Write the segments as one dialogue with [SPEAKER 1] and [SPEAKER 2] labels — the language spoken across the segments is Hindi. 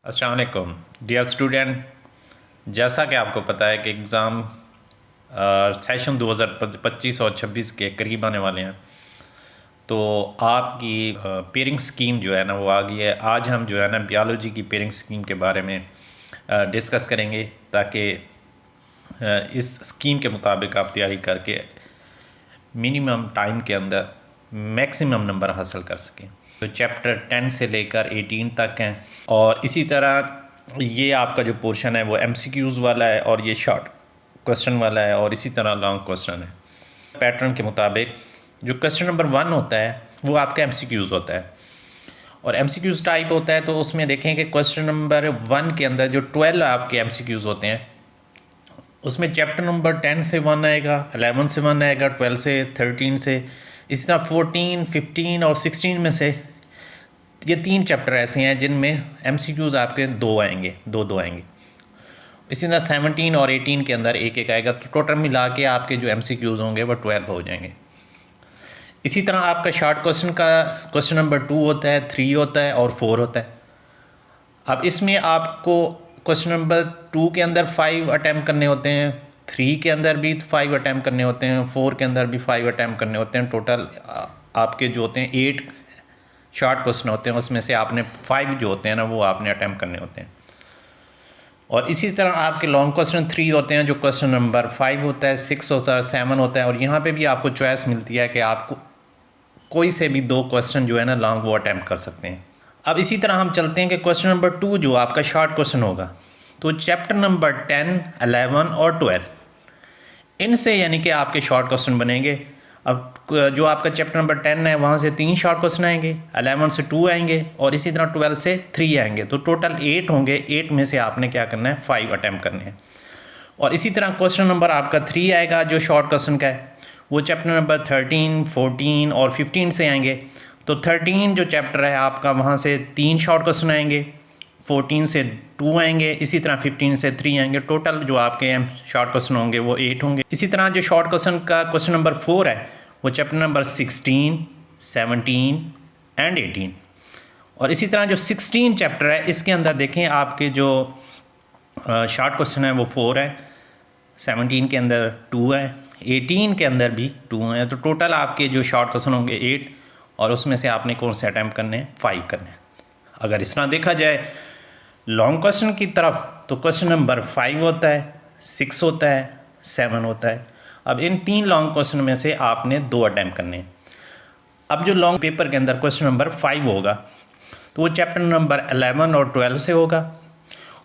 [SPEAKER 1] अस्सलाम वालेकुम डियर स्टूडेंट। जैसा कि आपको पता है कि एग्ज़ाम सेशन 2025 और 26 के करीब आने वाले हैं, तो आपकी पेयरिंग स्कीम जो है ना वो आ गई है। आज हम जो है ना बायोलॉजी की पेयरिंग स्कीम के बारे में डिस्कस करेंगे ताकि इस स्कीम के मुताबिक आप तैयारी करके मिनिमम टाइम के अंदर मैक्सिमम नंबर हासिल कर सकें। तो चैप्टर 10 से लेकर 18 तक हैं और इसी तरह ये आपका जो पोर्शन है वो MCQs वाला है और ये शॉर्ट क्वेश्चन वाला है और इसी तरह लॉन्ग क्वेश्चन है। पैटर्न के मुताबिक जो क्वेश्चन नंबर 1 होता है वो आपका MCQs होता है और MCQs टाइप होता है। तो उसमें देखें कि क्वेश्चन नंबर 1 के अंदर जो 12 आपके MCQs होते हैं उसमें चैप्टर नंबर 10 से 1 आएगा, 11 से 1 आएगा, 12 से, 13 से, इसी तरह 14, 15 और 16 में से ये 3 चैप्टर ऐसे हैं जिनमें MCQs आपके दो आएंगे, दो आएंगे। इसी तरह 17 और 18 के अंदर एक एक आएगा। तो टोटल मिला के आपके जो MCQs होंगे वो 12 हो जाएंगे। इसी तरह आपका शॉर्ट क्वेश्चन का क्वेश्चन नंबर 2 होता है, 3 होता है और 4 होता है। अब इसमें आपको क्वेश्चन नंबर 2 के अंदर 5 अटैम्प्ट करने होते हैं, 3 के अंदर भी 5 अटैम्प्ट करने होते हैं, 4 के अंदर भी 5 अटैम्प्ट करने होते हैं। टोटल आपके जो होते हैं 8 शॉर्ट क्वेश्चन होते हैं, उसमें से आपने 5 जो होते हैं ना वो आपने अटैम्प्ट करने होते हैं। और इसी तरह आपके लॉन्ग क्वेश्चन 3 होते हैं जो क्वेश्चन नंबर 5 होता है, 6 होता है, 7 होता है। और यहाँ पे भी आपको चॉइस मिलती है कि आपको कोई से भी 2 क्वेश्चन जो है ना लॉन्ग वो अटैम्प्ट कर सकते हैं। अब इसी तरह हम चलते हैं कि क्वेश्चन नंबर 2 जो आपका शॉर्ट क्वेश्चन होगा, तो चैप्टर नंबर 10, 11 और 12 इनसे यानी कि आपके शॉर्ट क्वेश्चन बनेंगे। अब जो आपका चैप्टर नंबर 10 है वहाँ से 3 शॉर्ट क्वेश्चन आएंगे, 11 से 2 आएंगे और इसी तरह 12 से 3 आएंगे। तो टोटल 8 होंगे। 8 में से आपने क्या करना है, 5 अटैम्प्ट करने हैं। और इसी तरह क्वेश्चन नंबर आपका 3 आएगा जो शॉर्ट क्वेश्चन का है, वो चैप्टर नंबर 13, 14 और 15 से आएंगे। तो 13 जो चैप्टर है आपका वहाँ से 3 शॉर्ट क्वेश्चन आएंगे, 14 से 2 आएंगे, इसी तरह 15 से 3 आएंगे। टोटल जो आपके शॉर्ट क्वेश्चन होंगे वो 8 होंगे। इसी तरह जो शॉर्ट क्वेश्चन का क्वेश्चन नंबर 4 है वो चैप्टर नंबर 16, 17 एंड 18। और इसी तरह जो 16 चैप्टर है इसके अंदर देखें आपके जो शॉर्ट क्वेश्चन है वो 4 है, 17 के अंदर 2 है, 18 के अंदर भी 2 हैं। तो टोटल आपके जो शॉर्ट क्वेश्चन होंगे 8 और उसमें से आपने कौन से अटैम्प्ट करने हैं, 5 करने हैं। अगर इस तरह देखा जाए लॉन्ग क्वेश्चन की तरफ तो क्वेश्चन नंबर 5 होता है, 6 होता है, 7 होता है। अब इन 3 लॉन्ग क्वेश्चन में से आपने 2 अटैम्प्ट करने हैं। अब जो लॉन्ग पेपर के अंदर क्वेश्चन नंबर 5 होगा तो वो चैप्टर नंबर 11 और 12 से होगा।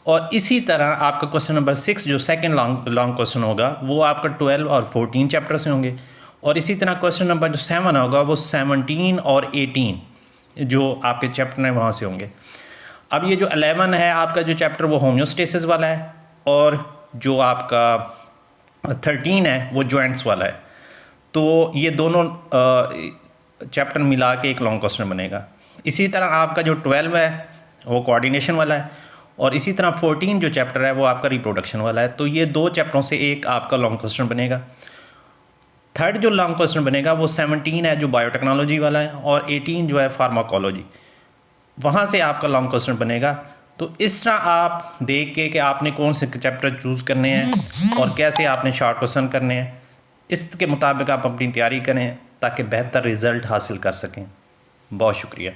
[SPEAKER 1] और इसी तरह आपका क्वेश्चन नंबर 6 जो सेकंड लॉन्ग क्वेश्चन होगा वो आपका 12 और 14 चैप्टर से होंगे। और इसी तरह क्वेश्चन नंबर जो 7 होगा वो 17 और 18 जो आपके चैप्टर हैं वहाँ से होंगे। अब ये जो 11 है आपका जो चैप्टर वो होम्योस्टेसिस वाला है और जो आपका 13 है वो जॉइंट्स वाला है। तो ये दोनों चैप्टर मिला के एक लॉन्ग क्वेश्चन बनेगा। इसी तरह आपका जो 12 है वो कोऑर्डिनेशन वाला है और इसी तरह 14 जो चैप्टर है वो आपका रिप्रोडक्शन वाला है। तो ये 2 चैप्टरों से एक आपका लॉन्ग क्वेश्चन बनेगा। थर्ड जो लॉन्ग क्वेश्चन बनेगा वो 17 है जो बायोटेक्नोलॉजी वाला है और 18 जो है फार्माकोलॉजी, वहाँ से आपका लॉन्ग क्वेश्चन बनेगा। तो इस तरह आप देख के कि आपने कौन से चैप्टर चूज़ करने हैं और कैसे आपने शॉर्ट क्वेश्चन करने हैं, इसके मुताबिक आप अपनी तैयारी करें ताकि बेहतर रिज़ल्ट हासिल कर सकें। बहुत शुक्रिया।